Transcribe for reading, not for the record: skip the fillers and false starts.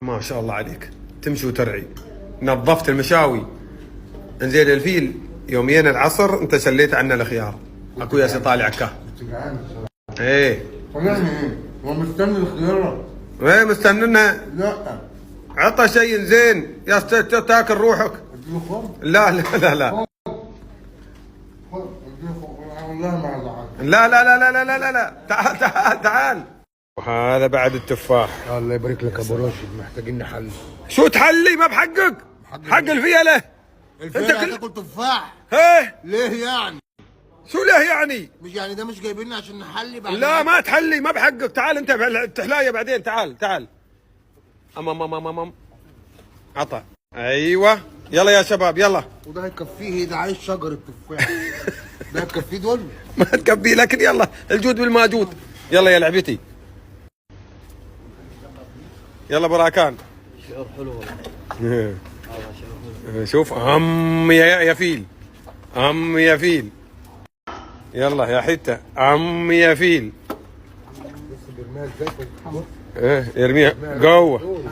ما شاء الله عليك، تمشي وترعي. نظفت المشاوي. انزين الفيل يومين العصر انت شليت عنا الخيار. اكو يا سي طالع عكاه. ايه طلعني ايه؟ هو مستني الخيار؟ ايه مستنينها. لا عطى شيء زين يا تاكل روحك. اديله خبز؟ لا لا لا لا اديله خبز والله ما ازعل. لا لا لا لا لا لا لا تعال تعال تعال. وهذا بعد التفاح. الله يبارك لك ابو راشد، محتاجين نحل. شو تحلي؟ ما بحقك حق الفيله. الفيلة هتاكل تفاح؟ ايه ليه يعني؟ شو له يعني؟ مش يعني ده مش جايبيننا عشان نحلي بعد؟ لا ما تحلي، ما بحقك. تعال انت تحلايه بعدين. تعال تعال. امام عطى. ايوه يلا يا شباب يلا. وده هيكفيه؟ ده عايز شجر التفاح. ده هيكفيه دول؟ ما تكفي لكن يلا الجود بالماجود. يلا يا لعبتي. يلا براكان. شعور حلو والله. شوف يا فيل. يا فيل. يلا يا حته يا فيل. بس برميها ازاي؟ ايه ارميها جوه.